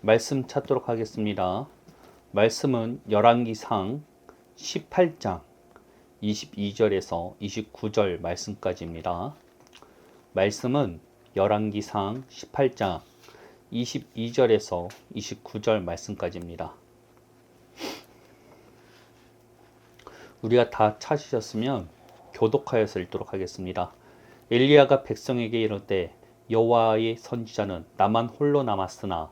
말씀 찾도록 하겠습니다. 말씀은 열왕기상 18장 22절에서 29절 말씀까지입니다. 말씀은 열왕기상 18장 22절에서 29절 말씀까지입니다. 우리가 다 찾으셨으면 교독하여서 읽도록 하겠습니다. 엘리야가 백성에게 이르되 여호와의 선지자는 나만 홀로 남았으나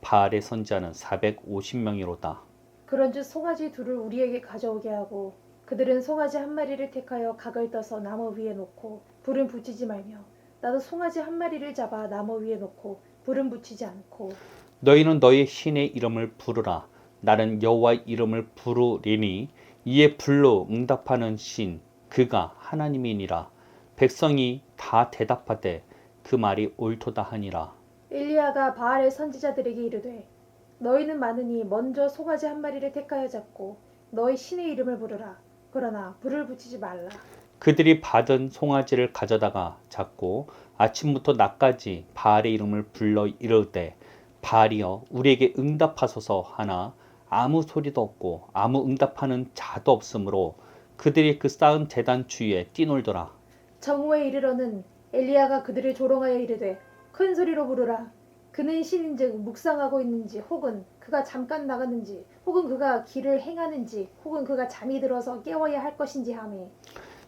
바알의 선지자는 450명이로다. 그런즉 송아지 둘을 우리에게 가져오게 하고 그들은 송아지 한 마리를 택하여 각을 떠서 나무 위에 놓고 불은 붙이지 말며 나도 송아지 한 마리를 잡아 나무 위에 놓고 불은 붙이지 않고 너희는 너희 신의 이름을 부르라. 나는 여호와의 이름을 부르리니 이에 불로 응답하는 신 그가 하나님이니라. 백성이 다 대답하되 그 말이 옳도다 하니라. 엘리야가 바알의 선지자들에게 이르되 너희는 많으니 먼저 송아지 한 마리를 택하여 잡고 너희 신의 이름을 부르라. 그러나 불을 붙이지 말라. 그들이 받은 송아지를 가져다가 잡고 아침부터 낮까지 바알의 이름을 불러 이르되 바알이여 우리에게 응답하소서 하나 아무 소리도 없고 아무 응답하는 자도 없으므로 그들이 그 쌓은 제단 주위에 뛰놀더라. 정오에 이르러는 엘리야가 그들을 조롱하여 이르되 큰 소리로 부르라. 그는 신인즉 묵상하고 있는지 혹은 그가 잠깐 나갔는지 혹은 그가 길을 행하는지 혹은 그가 잠이 들어서 깨워야 할 것인지 하매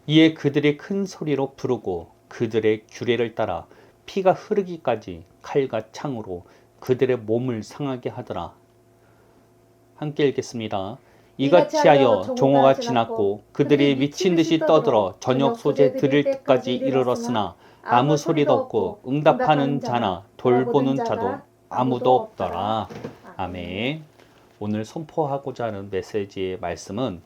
이에 그들이 큰 소리로 부르고 그들의 규례를 따라 피가 흐르기까지 칼과 창으로 그들의 몸을 상하게 하더라. 함께 읽겠습니다. 이같이 하여 종호가 지났고 그들이 미친 듯이 떠들어 저녁 소재 드릴 때까지 이르렀으나 아무 소리도 없고 응답하는 자나 돌보는 자도 아무도 없더라. 아멘. 오늘 선포하고자 하는 메시지의 말씀은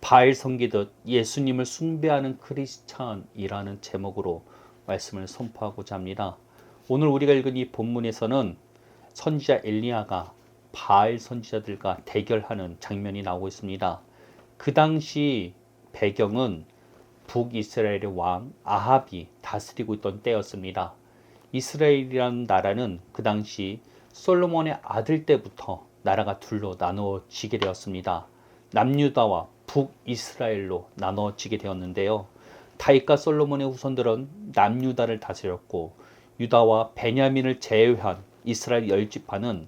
바알 섬기듯 예수님을 숭배하는 크리스찬이라는 제목으로 말씀을 선포하고자 합니다. 오늘 우리가 읽은 이 본문에서는 선지자 엘리야가 바알 선지자들과 대결하는 장면이 나오고 있습니다. 그 당시 배경은 북이스라엘의 왕 아합이 다스리고 있던 때였습니다. 이스라엘이라는 나라는 그 당시 솔로몬의 아들 때부터 나라가 둘로 나누어지게 되었습니다. 남유다와 북이스라엘로 나누어지게 되었는데요. 다윗과 솔로몬의 후손들은 남유다를 다스렸고 유다와 베냐민을 제외한 이스라엘 10지파는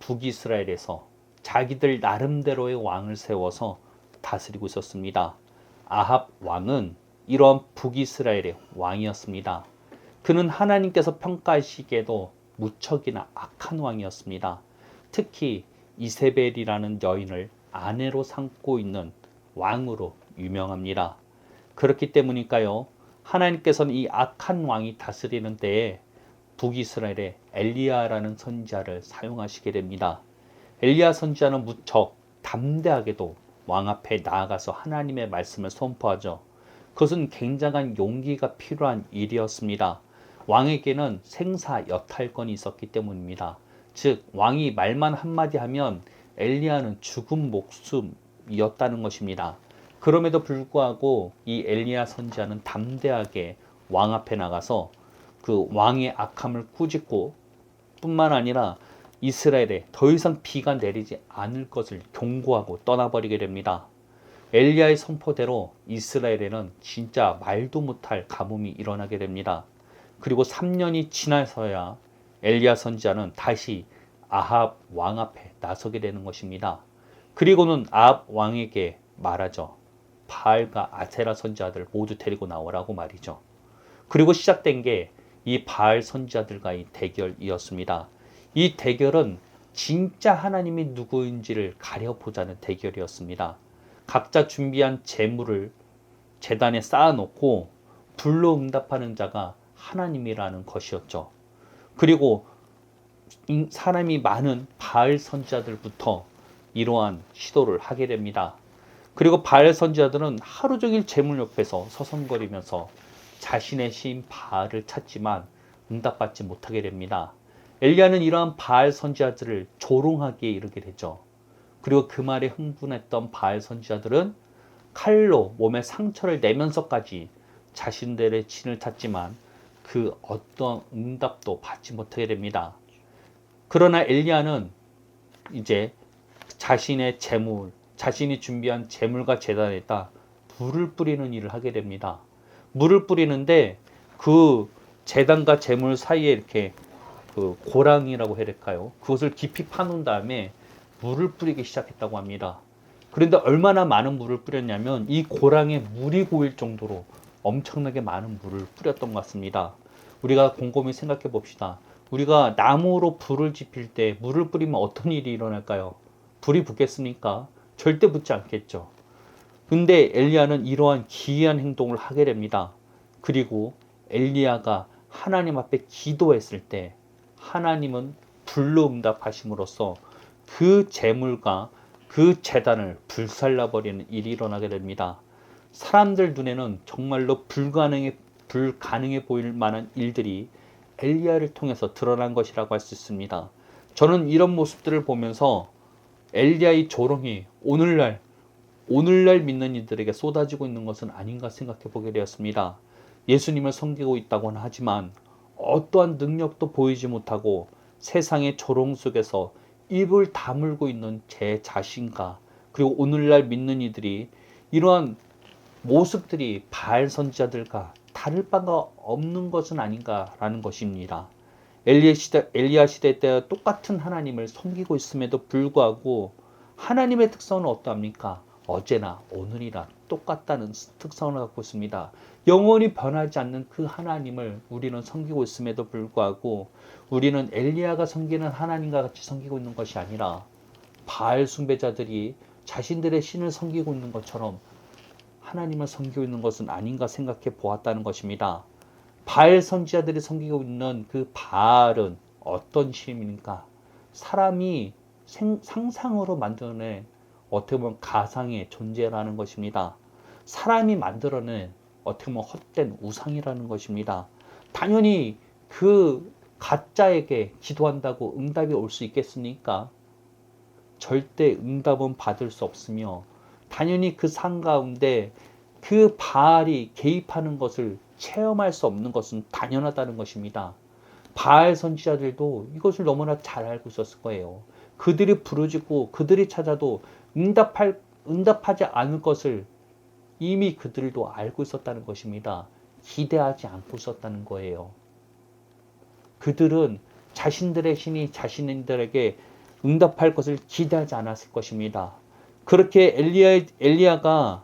북이스라엘에서 자기들 나름대로의 왕을 세워서 다스리고 있었습니다. 아합 왕은 이러한 북이스라엘의 왕이었습니다. 그는 하나님께서 평가하시기에도 무척이나 악한 왕이었습니다. 특히 이세벨이라는 여인을 아내로 삼고 있는 왕으로 유명합니다. 그렇기 때문일까요? 하나님께서는 이 악한 왕이 다스리는 때에 북이스라엘의 엘리야라는 선지자를 사용하시게 됩니다. 엘리야 선지자는 무척 담대하게도 왕 앞에 나아가서 하나님의 말씀을 선포하죠. 그것은 굉장한 용기가 필요한 일이었습니다. 왕에게는 생사 여탈권이 있었기 때문입니다. 즉 왕이 말만 한마디 하면 엘리야는 죽은 목숨이었다는 것입니다. 그럼에도 불구하고 이 엘리야 선지자는 담대하게 왕 앞에 나가서 그 왕의 악함을 꾸짖고 뿐만 아니라 이스라엘에 더 이상 비가 내리지 않을 것을 경고하고 떠나버리게 됩니다. 엘리야의 선포대로 이스라엘에는 진짜 말도 못할 가뭄이 일어나게 됩니다. 그리고 3년이 지나서야 엘리야 선지자는 다시 아합 왕 앞에 나서게 되는 것입니다. 그리고는 아합 왕에게 말하죠. 바알과 아세라 선지자들 모두 데리고 나오라고 말이죠. 그리고 시작된 게 이 바알 선지자들과의 대결이었습니다. 이 대결은 진짜 하나님이 누구인지를 가려보자는 대결이었습니다. 각자 준비한 재물을 제단에 쌓아놓고 불로 응답하는 자가 하나님이라는 것이었죠. 그리고 사람이 많은 바알 선지자들부터 이러한 시도를 하게 됩니다. 그리고 바알 선지자들은 하루 종일 재물 옆에서 서성거리면서 자신의 신 바알을 찾지만 응답받지 못하게 됩니다. 엘리야는 이러한 바알 선지자들을 조롱하기에 이르게 되죠. 그리고 그 말에 흥분했던 바알 선지자들은 칼로 몸에 상처를 내면서까지 자신들의 신을 찾지만 그 어떠한 응답도 받지 못하게 됩니다. 그러나 엘리야는 이제 자신의 재물, 자신이 준비한 재물과 제단에다 물을 뿌리는 일을 하게 됩니다. 물을 뿌리는데 그 제단과 재물 사이에 이렇게 그 고랑이라고 해야 될까요? 그것을 깊이 파놓은 다음에 물을 뿌리기 시작했다고 합니다. 그런데 얼마나 많은 물을 뿌렸냐면 이 고랑에 물이 고일 정도로 엄청나게 많은 물을 뿌렸던 것 같습니다. 우리가 곰곰이 생각해 봅시다. 우리가 나무로 불을 지필 때 물을 뿌리면 어떤 일이 일어날까요? 불이 붙겠습니까? 절대 붙지 않겠죠. 근데 엘리야는 이러한 기이한 행동을 하게 됩니다. 그리고 엘리야가 하나님 앞에 기도했을 때 하나님은 불로 응답하심으로써 그 재물과 그 제단을 불살라버리는 일이 일어나게 됩니다. 사람들 눈에는 정말로 불가능해 보일 만한 일들이 엘리야를 통해서 드러난 것이라고 할 수 있습니다. 저는 이런 모습들을 보면서 엘리야의 조롱이 오늘날 믿는 이들에게 쏟아지고 있는 것은 아닌가 생각해 보게 되었습니다. 예수님을 섬기고 있다고는 하지만 어떠한 능력도 보이지 못하고 세상의 조롱 속에서 입을 다물고 있는 제 자신과 그리고 오늘날 믿는 이들이 이러한 모습들이 바알 선지자들과 다를 바가 없는 것은 아닌가라는 것입니다. 엘리야 시대 때 똑같은 하나님을 섬기고 있음에도 불구하고 하나님의 특성은 어떠합니까? 어제나 오늘이나 똑같다는 특성을 갖고 있습니다. 영원히 변하지 않는 그 하나님을 우리는 섬기고 있음에도 불구하고 우리는 엘리야가 섬기는 하나님과 같이 섬기고 있는 것이 아니라 바알 숭배자들이 자신들의 신을 섬기고 있는 것처럼 하나님을 섬기고 있는 것은 아닌가 생각해 보았다는 것입니다. 바알 선지자들이 섬기고 있는 그 바알은 어떤 신입니까? 사람이 상상으로 만들어낸 어떻게 보면 가상의 존재라는 것입니다. 사람이 만들어낸 어떻게 보면 헛된 우상이라는 것입니다. 당연히 그 가짜에게 기도한다고 응답이 올 수 있겠습니까? 절대 응답은 받을 수 없으며 당연히 그 상 가운데 그 바알이 개입하는 것을 체험할 수 없는 것은 당연하다는 것입니다. 바알 선지자들도 이것을 너무나 잘 알고 있었을 거예요. 그들이 부르짖고 그들이 찾아도 응답하지 않을 것을 이미 그들도 알고 있었다는 것입니다. 기대하지 않고 있었다는 거예요. 그들은 자신들의 신이 자신들에게 응답할 것을 기대하지 않았을 것입니다. 그렇게 엘리야가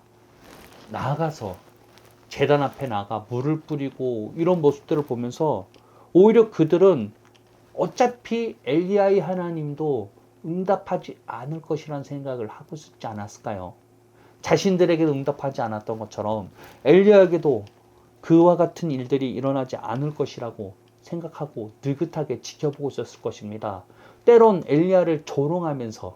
나아가서 제단 앞에 나가 물을 뿌리고 이런 모습들을 보면서 오히려 그들은 어차피 엘리야의 하나님도 응답하지 않을 것이라는 생각을 하고 있지 않았을까요? 자신들에게 응답하지 않았던 것처럼 엘리야에게도 그와 같은 일들이 일어나지 않을 것이라고 생각하고 느긋하게 지켜보고 있었을 것입니다. 때론 엘리야를 조롱하면서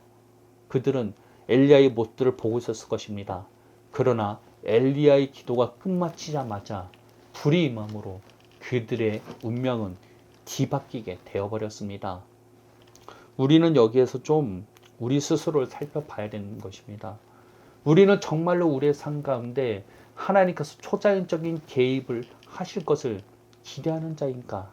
그들은 엘리야의 모습들을 보고 있었을 것입니다. 그러나 엘리야의 기도가 끝마치자마자 불이 임함으로 그들의 운명은 뒤바뀌게 되어버렸습니다. 우리는 여기에서 좀 우리 스스로를 살펴봐야 되는 것입니다. 우리는 정말로 우리의 삶 가운데 하나님께서 초자연적인 개입을 하실 것을 기대하는 자인가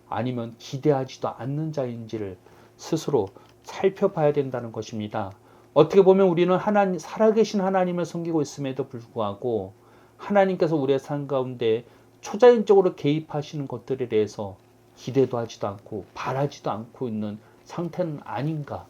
아니면 기대하지도 않는 자인지를 스스로 살펴봐야 된다는 것입니다. 어떻게 보면 우리는 살아계신 하나님을 섬기고 있음에도 불구하고 하나님께서 우리의 삶 가운데 초자연적으로 개입하시는 것들에 대해서 기대도 하지도 않고 바라지도 않고 있는 상태는 아닌가.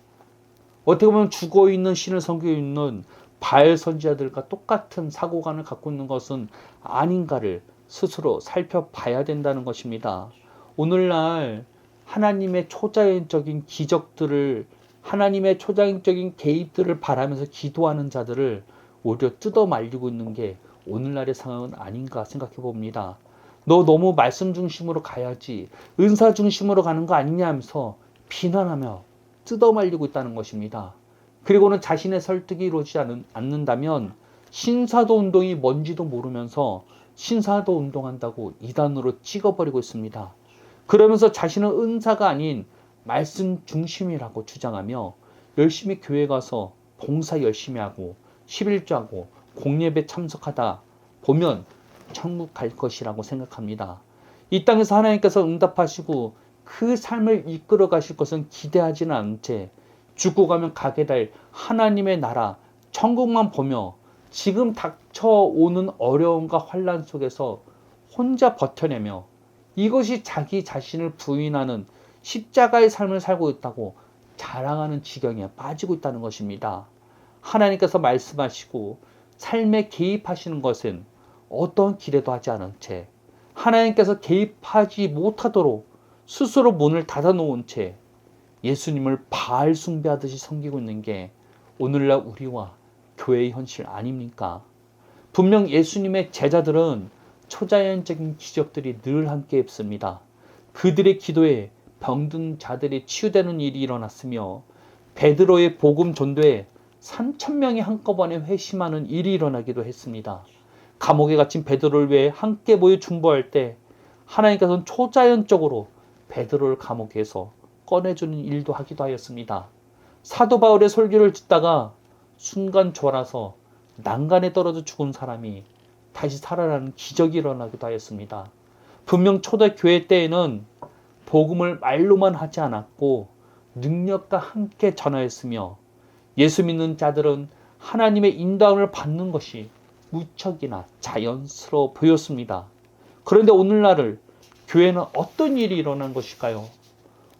어떻게 보면 죽어있는 신을 섬기고 있는 바알 선지자들과 똑같은 사고관을 갖고 있는 것은 아닌가를 스스로 살펴봐야 된다는 것입니다. 오늘날 하나님의 초자연적인 기적들을 하나님의 초자연적인 개입들을 바라면서 기도하는 자들을 오히려 뜯어 말리고 있는 게 오늘날의 상황은 아닌가 생각해 봅니다. 너 너무 말씀 중심으로 가야지 은사 중심으로 가는 거 아니냐 하면서 비난하며 뜯어 말리고 있다는 것입니다. 그리고는 자신의 설득이 이루어지지 않는다면 신사도 운동이 뭔지도 모르면서 신사도 운동한다고 이단으로 찍어버리고 있습니다. 그러면서 자신은 은사가 아닌 말씀 중심이라고 주장하며 열심히 교회 가서 봉사 열심히 하고 11조하고 공예배 참석하다 보면 천국 갈 것이라고 생각합니다. 이 땅에서 하나님께서 응답하시고 그 삶을 이끌어 가실 것은 기대하지는 않은 채 죽고 가면 가게 될 하나님의 나라, 천국만 보며 지금 닥쳐오는 어려움과 환난 속에서 혼자 버텨내며 이것이 자기 자신을 부인하는 십자가의 삶을 살고 있다고 자랑하는 지경에 빠지고 있다는 것입니다. 하나님께서 말씀하시고 삶에 개입하시는 것은 어떤 기대도 하지 않은 채 하나님께서 개입하지 못하도록 스스로 문을 닫아놓은 채 예수님을 바알 숭배하듯이 섬기고 있는 게 오늘날 우리와 교회의 현실 아닙니까? 분명 예수님의 제자들은 초자연적인 기적들이 늘 함께 했습니다. 그들의 기도에 병든 자들이 치유되는 일이 일어났으며 베드로의 복음 전도에 3,000명이 한꺼번에 회심하는 일이 일어나기도 했습니다. 감옥에 갇힌 베드로를 위해 함께 모여 중보할 때 하나님께서는 초자연적으로 베드로를 감옥에서 꺼내주는 일도 하기도 하였습니다. 사도 바울의 설교를 듣다가 순간 졸아서 난간에 떨어져 죽은 사람이 다시 살아나는 기적이 일어나기도 하였습니다. 분명 초대교회 때에는 복음을 말로만 하지 않았고 능력과 함께 전하였으며 예수 믿는 자들은 하나님의 인도함을 받는 것이 무척이나 자연스러워 보였습니다. 그런데 오늘날을 교회는 어떤 일이 일어난 것일까요?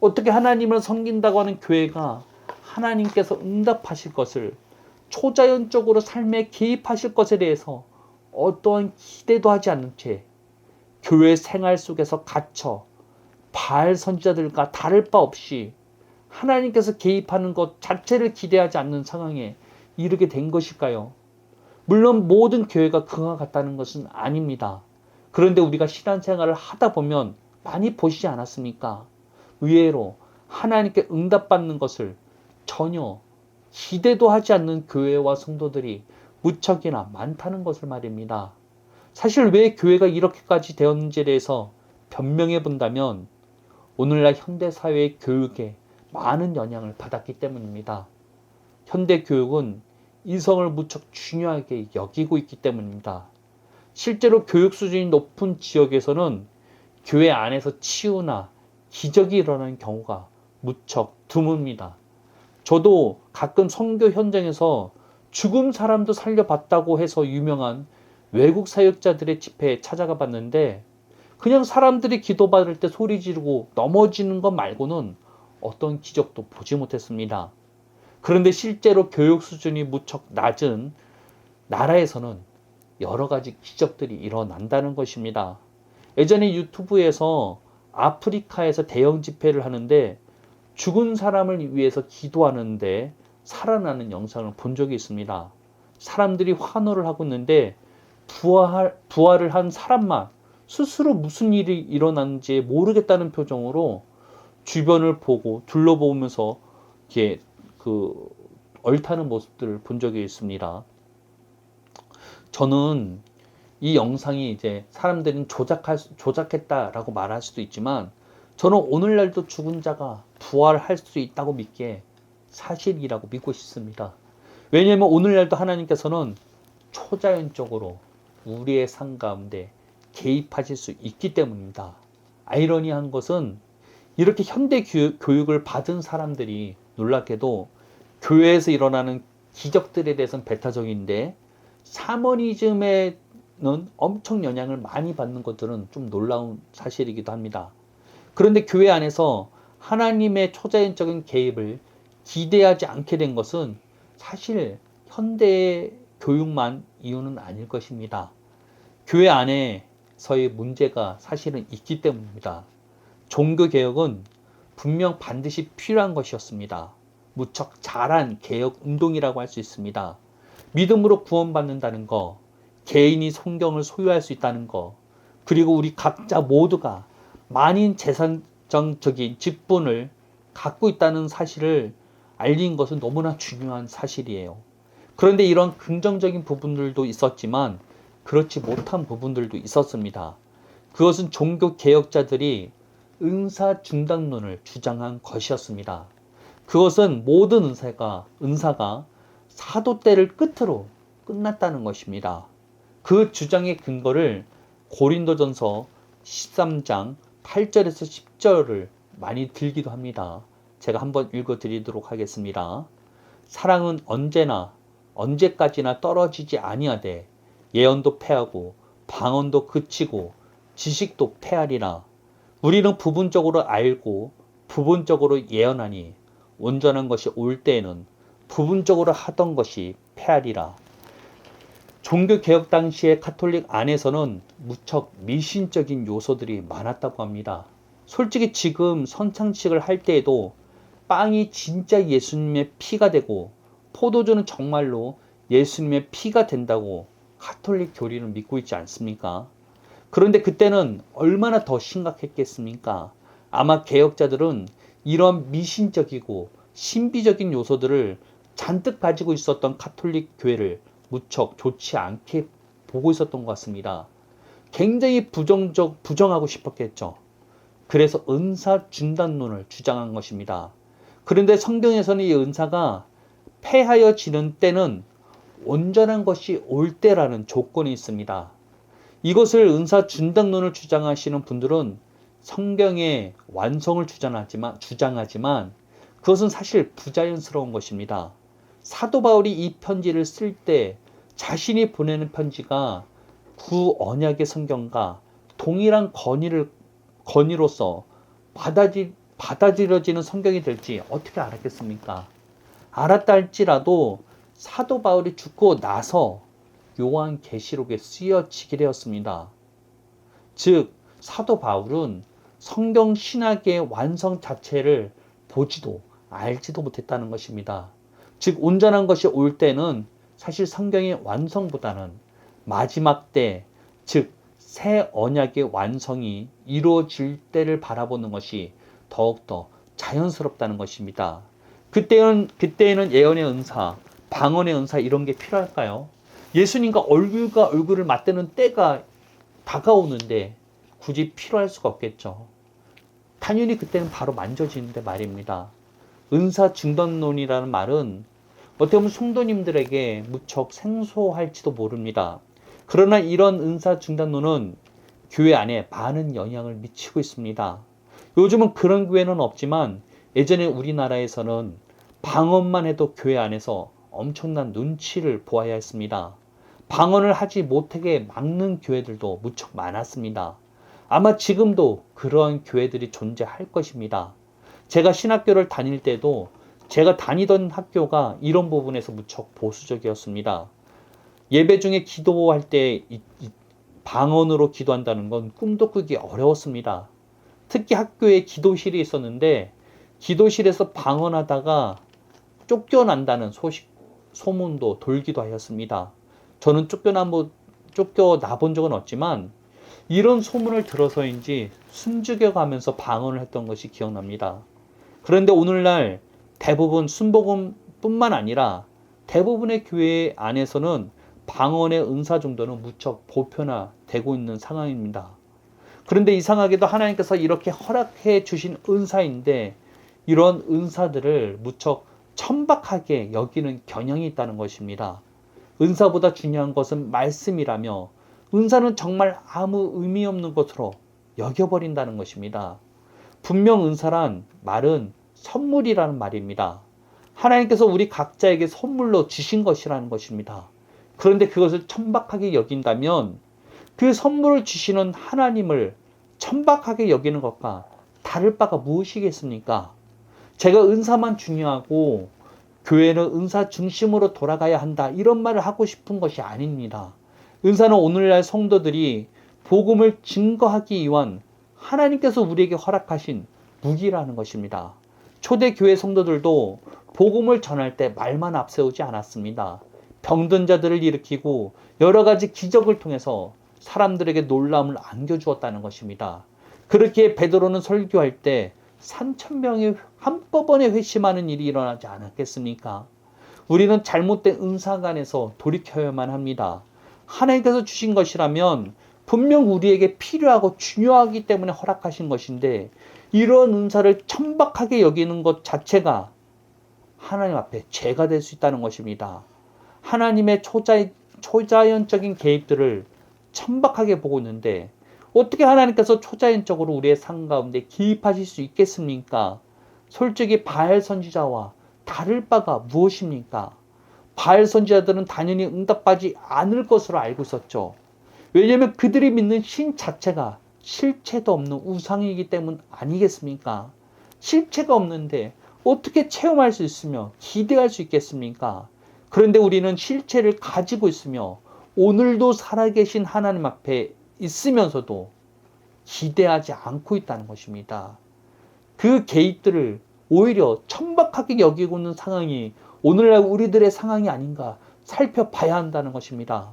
어떻게 하나님을 섬긴다고 하는 교회가 하나님께서 응답하실 것을 초자연적으로 삶에 개입하실 것에 대해서 어떠한 기대도 하지 않는 채 교회 생활 속에서 갇혀 바알 선지자들과 다를 바 없이 하나님께서 개입하는 것 자체를 기대하지 않는 상황에 이르게 된 것일까요? 물론 모든 교회가 그와 같다는 것은 아닙니다. 그런데 우리가 신앙생활을 하다 보면 많이 보시지 않았습니까? 의외로 하나님께 응답받는 것을 전혀 기대도 하지 않는 교회와 성도들이 무척이나 많다는 것을 말입니다. 사실 왜 교회가 이렇게까지 되었는지에 대해서 변명해 본다면 오늘날 현대사회의 교육에 많은 영향을 받았기 때문입니다. 현대교육은 이성을 무척 중요하게 여기고 있기 때문입니다. 실제로 교육 수준이 높은 지역에서는 교회 안에서 치유나 기적이 일어나는 경우가 무척 드뭅니다. 저도 가끔 선교 현장에서 죽은 사람도 살려봤다고 해서 유명한 외국 사역자들의 집회에 찾아가 봤는데 그냥 사람들이 기도받을 때 소리 지르고 넘어지는 것 말고는 어떤 기적도 보지 못했습니다. 그런데 실제로 교육 수준이 무척 낮은 나라에서는 여러 가지 기적들이 일어난다는 것입니다. 예전에 유튜브에서 아프리카에서 대형 집회를 하는데 죽은 사람을 위해서 기도하는데 살아나는 영상을 본 적이 있습니다. 사람들이 환호를 하고 있는데 부활을 한 사람만 스스로 무슨 일이 일어났는지 모르겠다는 표정으로 주변을 보고 둘러보면서 이렇게 얼타는 모습들을 본 적이 있습니다. 저는 이 영상이 이제 사람들은 조작했다라고 말할 수도 있지만 저는 오늘날도 죽은 자가 부활할 수 있다고 믿기에 사실이라고 믿고 싶습니다. 왜냐하면 오늘날도 하나님께서는 초자연적으로 우리의 삶 가운데 개입하실 수 있기 때문입니다. 아이러니한 것은 이렇게 현대 교육을 받은 사람들이 놀랍게도 교회에서 일어나는 기적들에 대해서는 배타적인데 샤머니즘에는 엄청 영향을 많이 받는 것들은 좀 놀라운 사실이기도 합니다. 그런데 교회 안에서 하나님의 초자연적인 개입을 기대하지 않게 된 것은 사실 현대의 교육만 이유는 아닐 것입니다. 교회 안에서의 문제가 사실은 있기 때문입니다. 종교개혁은 분명 반드시 필요한 것이었습니다. 무척 잘한 개혁 운동이라고 할 수 있습니다. 믿음으로 구원받는다는 거, 개인이 성경을 소유할 수 있다는 거, 그리고 우리 각자 모두가 만인 재산적인 직분을 갖고 있다는 사실을 알린 것은 너무나 중요한 사실이에요. 그런데 이런 긍정적인 부분들도 있었지만 그렇지 못한 부분들도 있었습니다. 그것은 종교 개혁자들이 은사 중단론을 주장한 것이었습니다. 그것은 모든 은사가 사도 때를 끝으로 끝났다는 것입니다. 그 주장의 근거를 고린도전서 13장 8절에서 10절을 많이 들기도 합니다. 제가 한번 읽어드리도록 하겠습니다. 사랑은 언제나 언제까지나 떨어지지 아니하되 예언도 패하고 방언도 그치고 지식도 패하리라. 우리는 부분적으로 알고 부분적으로 예언하니 온전한 것이 올 때에는 부분적으로 하던 것이 패하리라. 종교개혁 당시의 가톨릭 안에서는 무척 미신적인 요소들이 많았다고 합니다. 솔직히 지금 선창식을 할 때에도 빵이 진짜 예수님의 피가 되고 포도주는 정말로 예수님의 피가 된다고 가톨릭 교리는 믿고 있지 않습니까? 그런데 그때는 얼마나 더 심각했겠습니까? 아마 개혁자들은 이런 미신적이고 신비적인 요소들을 잔뜩 가지고 있었던 가톨릭 교회를 무척 좋지 않게 보고 있었던 것 같습니다. 굉장히 부정하고 싶었겠죠. 그래서 은사 중단론을 주장한 것입니다. 그런데 성경에서는 이 은사가 폐하여지는 때는 온전한 것이 올 때라는 조건이 있습니다. 이것을 은사 중단론을 주장하시는 분들은 성경의 완성을 주장하지만 그것은 사실 부자연스러운 것입니다. 사도 바울이 이 편지를 쓸 때 자신이 보내는 편지가 구언약의 성경과 동일한 건의로서 받아들여지는 성경이 될지 어떻게 알았겠습니까? 알았다 할지라도 사도 바울이 죽고 나서 요한계시록에 쓰여지게 되었습니다. 즉 사도 바울은 성경 신학의 완성 자체를 보지도 알지도 못했다는 것입니다. 즉 온전한 것이 올 때는 사실 성경의 완성보다는 마지막 때, 즉 새 언약의 완성이 이루어질 때를 바라보는 것이 더욱더 자연스럽다는 것입니다. 그때에는 예언의 은사, 방언의 은사 이런 게 필요할까요? 예수님과 얼굴과 얼굴을 맞대는 때가 다가오는데 굳이 필요할 수가 없겠죠. 당연히 그때는 바로 만져지는데 말입니다. 은사 중단론이라는 말은 어떻게 보면 성도님들에게 무척 생소할지도 모릅니다. 그러나 이런 은사 중단론은 교회 안에 많은 영향을 미치고 있습니다. 요즘은 그런 교회는 없지만 예전에 우리나라에서는 방언만 해도 교회 안에서 엄청난 눈치를 보아야 했습니다. 방언을 하지 못하게 막는 교회들도 무척 많았습니다. 아마 지금도 그러한 교회들이 존재할 것입니다. 제가 신학교를 다닐 때도 제가 다니던 학교가 이런 부분에서 무척 보수적이었습니다. 예배 중에 기도할 때 방언으로 기도한다는 건 꿈도 꾸기 어려웠습니다. 특히 학교에 기도실이 있었는데 기도실에서 방언하다가 쫓겨난다는 소문도 돌기도 하였습니다. 저는 쫓겨나 본 적은 없지만 이런 소문을 들어서인지 숨죽여 가면서 방언을 했던 것이 기억납니다. 그런데 오늘날 대부분 순복음뿐만 아니라 대부분의 교회 안에서는 방언의 은사 정도는 무척 보편화되고 있는 상황입니다. 그런데 이상하게도 하나님께서 이렇게 허락해 주신 은사인데 이런 은사들을 무척 천박하게 여기는 경향이 있다는 것입니다. 은사보다 중요한 것은 말씀이라며 은사는 정말 아무 의미 없는 것으로 여겨버린다는 것입니다. 분명 은사란 말은 선물이라는 말입니다. 하나님께서 우리 각자에게 선물로 주신 것이라는 것입니다. 그런데 그것을 천박하게 여긴다면 그 선물을 주시는 하나님을 천박하게 여기는 것과 다를 바가 무엇이겠습니까? 제가 은사만 중요하고 교회는 은사 중심으로 돌아가야 한다 이런 말을 하고 싶은 것이 아닙니다. 은사는 오늘날 성도들이 복음을 증거하기 위한 하나님께서 우리에게 허락하신 무기라는 것입니다. 초대교회 성도들도 복음을 전할 때 말만 앞세우지 않았습니다. 병든 자들을 일으키고 여러 가지 기적을 통해서 사람들에게 놀라움을 안겨주었다는 것입니다. 그렇게 베드로는 설교할 때 3,000명이 한꺼번에 회심하는 일이 일어나지 않았겠습니까? 우리는 잘못된 은사관에서 돌이켜야만 합니다. 하나님께서 주신 것이라면 분명 우리에게 필요하고 중요하기 때문에 허락하신 것인데 이런 은사를 천박하게 여기는 것 자체가 하나님 앞에 죄가 될 수 있다는 것입니다. 하나님의 초자연적인 개입들을 천박하게 보고 있는데 어떻게 하나님께서 초자연적으로 우리의 삶 가운데 기입하실 수 있겠습니까? 솔직히 바알 선지자와 다를 바가 무엇입니까? 바알 선지자들은 당연히 응답하지 않을 것으로 알고 있었죠. 왜냐하면 그들이 믿는 신 자체가 실체도 없는 우상이기 때문 아니겠습니까? 실체가 없는데 어떻게 체험할 수 있으며 기대할 수 있겠습니까? 그런데 우리는 실체를 가지고 있으며 오늘도 살아계신 하나님 앞에 있으면서도 기대하지 않고 있다는 것입니다. 그 개입들을 오히려 천박하게 여기고 있는 상황이 오늘날 우리들의 상황이 아닌가 살펴봐야 한다는 것입니다.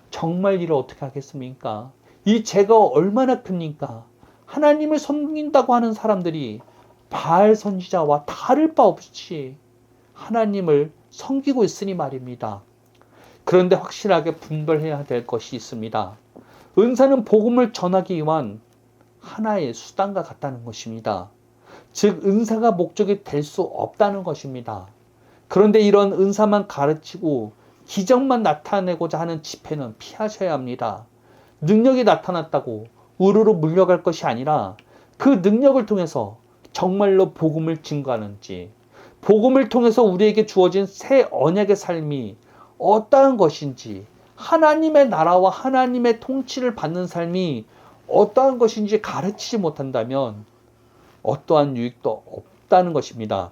정말 이를 어떻게 하겠습니까? 이 죄가 얼마나 큽니까? 하나님을 섬긴다고 하는 사람들이 바알 선지자와 다를 바 없이 하나님을 섬기고 있으니 말입니다. 그런데 확실하게 분별해야 될 것이 있습니다. 은사는 복음을 전하기 위한 하나의 수단과 같다는 것입니다. 즉 은사가 목적이 될 수 없다는 것입니다. 그런데 이런 은사만 가르치고 기적만 나타내고자 하는 집회는 피하셔야 합니다. 능력이 나타났다고 우르르 물려갈 것이 아니라 그 능력을 통해서 정말로 복음을 증거하는지, 복음을 통해서 우리에게 주어진 새 언약의 삶이 어떠한 것인지, 하나님의 나라와 하나님의 통치를 받는 삶이 어떠한 것인지 가르치지 못한다면 어떠한 유익도 없다는 것입니다.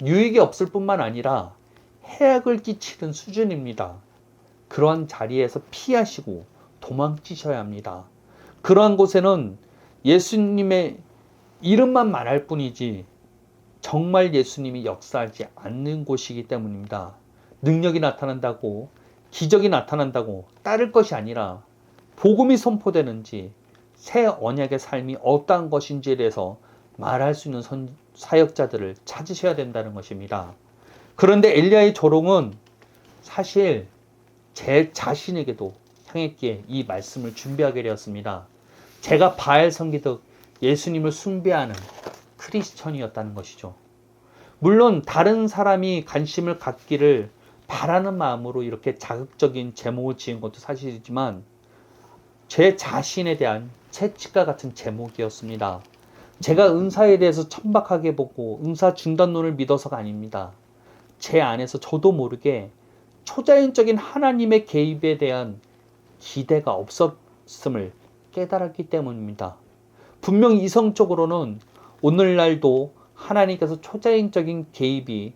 유익이 없을 뿐만 아니라 해악을 끼치는 수준입니다. 그러한 자리에서 피하시고 도망치셔야 합니다. 그러한 곳에는 예수님의 이름만 말할 뿐이지 정말 예수님이 역사하지 않는 곳이기 때문입니다. 능력이 나타난다고, 기적이 나타난다고 따를 것이 아니라 복음이 선포되는지 새 언약의 삶이 어떠한 것인지에 대해서 말할 수 있는 사역자들을 찾으셔야 된다는 것입니다. 그런데 엘리야의 조롱은 사실 제 자신에게도 향했기에 이 말씀을 준비하게 되었습니다. 제가 바알 섬기듯 예수님을 숭배하는 크리스천이었다는 것이죠. 물론 다른 사람이 관심을 갖기를 바라는 마음으로 이렇게 자극적인 제목을 지은 것도 사실이지만 제 자신에 대한 채찍과 같은 제목이었습니다. 제가 은사에 대해서 천박하게 보고 은사 중단론을 믿어서가 아닙니다. 제 안에서 저도 모르게 초자연적인 하나님의 개입에 대한 기대가 없었음을 깨달았기 때문입니다. 분명 이성적으로는 오늘날도 하나님께서 초자연적인 개입이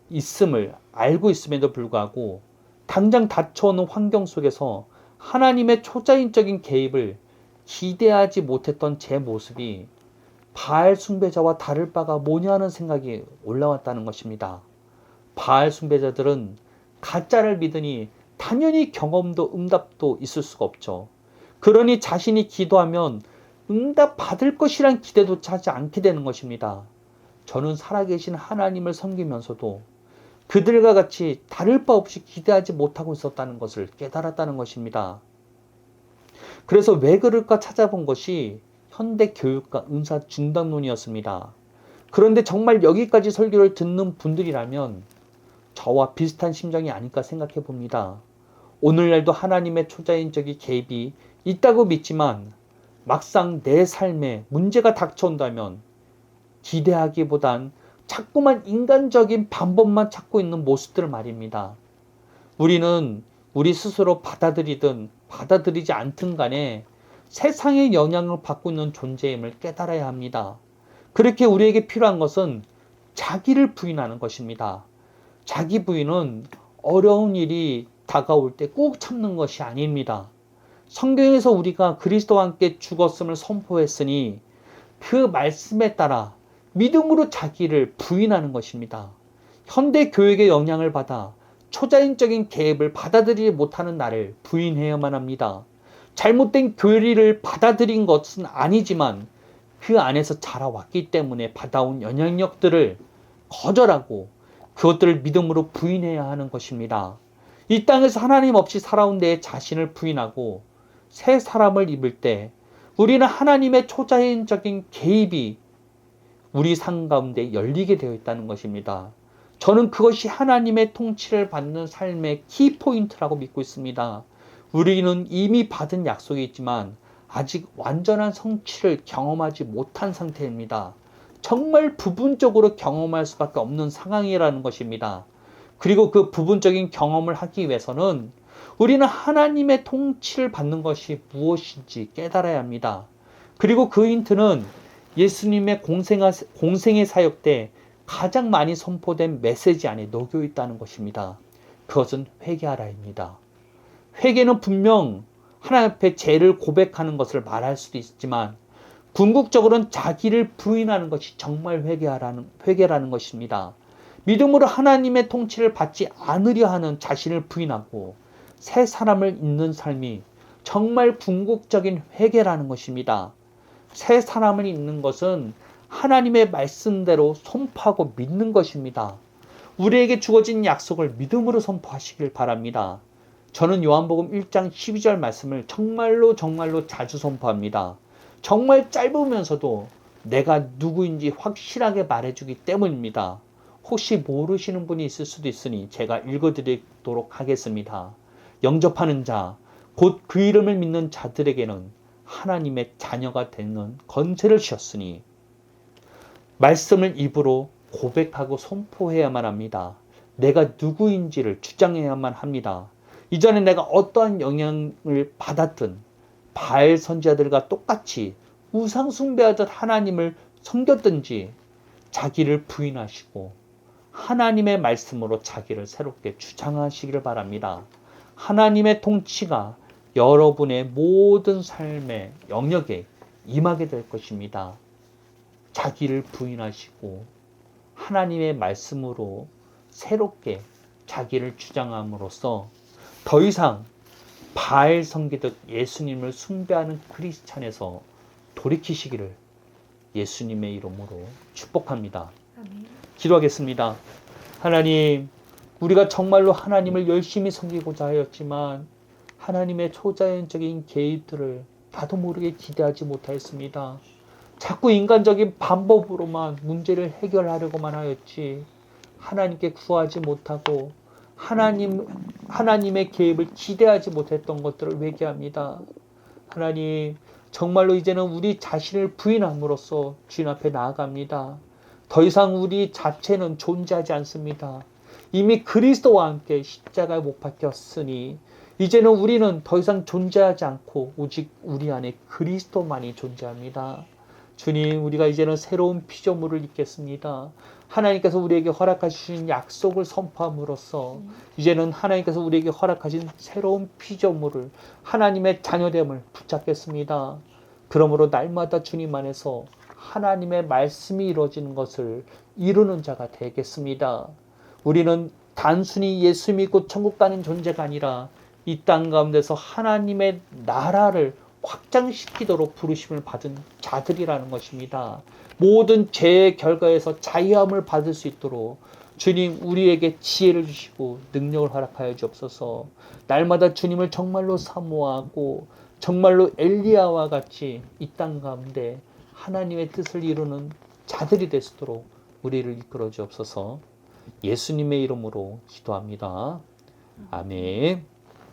있음을 알고 있음에도 불구하고 당장 닥쳐오는 환경 속에서 하나님의 초자연적인 개입을 기대하지 못했던 제 모습이 바알 숭배자와 다를 바가 뭐냐 하는 생각이 올라왔다는 것입니다. 바알 숭배자들은 가짜를 믿으니 당연히 경험도 응답도 있을 수가 없죠. 그러니 자신이 기도하면 응답 받을 것이란 기대조차 하지 않게 되는 것입니다. 저는 살아계신 하나님을 섬기면서도 그들과 같이 다를 바 없이 기대하지 못하고 있었다는 것을 깨달았다는 것입니다. 그래서 왜 그럴까 찾아본 것이 현대 교육과 은사 중단론이었습니다. 그런데 정말 여기까지 설교를 듣는 분들이라면 저와 비슷한 심정이 아닐까 생각해 봅니다. 오늘날도 하나님의 초자연적인 개입이 있다고 믿지만 막상 내 삶에 문제가 닥쳐온다면 기대하기보단 자꾸만 인간적인 방법만 찾고 있는 모습들 말입니다. 우리는 우리 스스로 받아들이든 받아들이지 않든 간에 세상의 영향을 받고 있는 존재임을 깨달아야 합니다. 그렇게 우리에게 필요한 것은 자기를 부인하는 것입니다. 자기 부인은 어려운 일이 다가올 때 꾹 참는 것이 아닙니다. 성경에서 우리가 그리스도와 함께 죽었음을 선포했으니 그 말씀에 따라 믿음으로 자기를 부인하는 것입니다. 현대 교육의 영향을 받아 초자연적인 개입을 받아들이지 못하는 나를 부인해야만 합니다. 잘못된 교리를 받아들인 것은 아니지만 그 안에서 자라왔기 때문에 받아온 영향력들을 거절하고 그것들을 믿음으로 부인해야 하는 것입니다. 이 땅에서 하나님 없이 살아온 내 자신을 부인하고 새 사람을 입을 때 우리는 하나님의 초자연적인 개입이 우리 삶 가운데 열리게 되어 있다는 것입니다. 저는 그것이 하나님의 통치를 받는 삶의 키포인트라고 믿고 있습니다. 우리는 이미 받은 약속이 있지만 아직 완전한 성취를 경험하지 못한 상태입니다. 정말 부분적으로 경험할 수밖에 없는 상황이라는 것입니다. 그리고 그 부분적인 경험을 하기 위해서는 우리는 하나님의 통치를 받는 것이 무엇인지 깨달아야 합니다. 그리고 그 힌트는 예수님의 공생의 사역 때 가장 많이 선포된 메시지 안에 녹여 있다는 것입니다. 그것은 회개하라입니다. 회개는 분명 하나님 앞에 죄를 고백하는 것을 말할 수도 있지만 궁극적으로는 자기를 부인하는 것이 정말 회개라는 것입니다. 믿음으로 하나님의 통치를 받지 않으려 하는 자신을 부인하고 새 사람을 잇는 삶이 정말 궁극적인 회개라는 것입니다. 새 사람을 잇는 것은 하나님의 말씀대로 선포하고 믿는 것입니다. 우리에게 주어진 약속을 믿음으로 선포하시길 바랍니다. 저는 요한복음 1장 12절 말씀을 정말로 자주 선포합니다. 정말 짧으면서도 내가 누구인지 확실하게 말해주기 때문입니다. 혹시 모르시는 분이 있을 수도 있으니 제가 읽어드리도록 하겠습니다. 영접하는 자, 곧 그 이름을 믿는 자들에게는 하나님의 자녀가 되는 권세를 주셨으니 말씀을 입으로 고백하고 선포해야만 합니다. 내가 누구인지를 주장해야만 합니다. 이전에 내가 어떠한 영향을 받았든 바알 선지자들과 똑같이 우상 숭배하듯 하나님을 섬겼든지 자기를 부인하시고 하나님의 말씀으로 자기를 새롭게 주장하시기를 바랍니다. 하나님의 통치가 여러분의 모든 삶의 영역에 임하게 될 것입니다. 자기를 부인하시고 하나님의 말씀으로 새롭게 자기를 주장함으로써 더 이상 바알 섬기듯 예수님을 숭배하는 크리스찬에서 돌이키시기를 예수님의 이름으로 축복합니다. 아멘. 기도하겠습니다. 하나님, 우리가 정말로 하나님을 열심히 섬기고자 하였지만 하나님의 초자연적인 개입들을 나도 모르게 기대하지 못하였습니다. 자꾸 인간적인 방법으로만 문제를 해결하려고만 하였지 하나님께 구하지 못하고 하나님의 개입을 기대하지 못했던 것들을 회개합니다. 하나님, 정말로 이제는 우리 자신을 부인함으로써 주님 앞에 나아갑니다. 더 이상 우리 자체는 존재하지 않습니다. 이미 그리스도와 함께 십자가에 못 박혔으니 이제는 우리는 더 이상 존재하지 않고 오직 우리 안에 그리스도만이 존재합니다. 주님, 우리가 이제는 새로운 피조물을 입겠습니다. 하나님께서 우리에게 허락하신 약속을 선포함으로써 이제는 하나님께서 우리에게 허락하신 새로운 피조물을 하나님의 자녀됨을 붙잡겠습니다. 그러므로 날마다 주님 안에서 하나님의 말씀이 이루어지는 것을 이루는 자가 되겠습니다. 우리는 단순히 예수 믿고 천국 가는 존재가 아니라 이 땅 가운데서 하나님의 나라를 확장시키도록 부르심을 받은 자들이라는 것입니다. 모든 죄의 결과에서 자유함을 받을 수 있도록 주님, 우리에게 지혜를 주시고 능력을 허락하여 주옵소서. 날마다 주님을 정말로 사모하고 정말로 엘리야와 같이 이 땅 가운데 하나님의 뜻을 이루는 자들이 될 수 있도록 우리를 이끌어 주옵소서. 예수님의 이름으로 기도합니다. 아멘.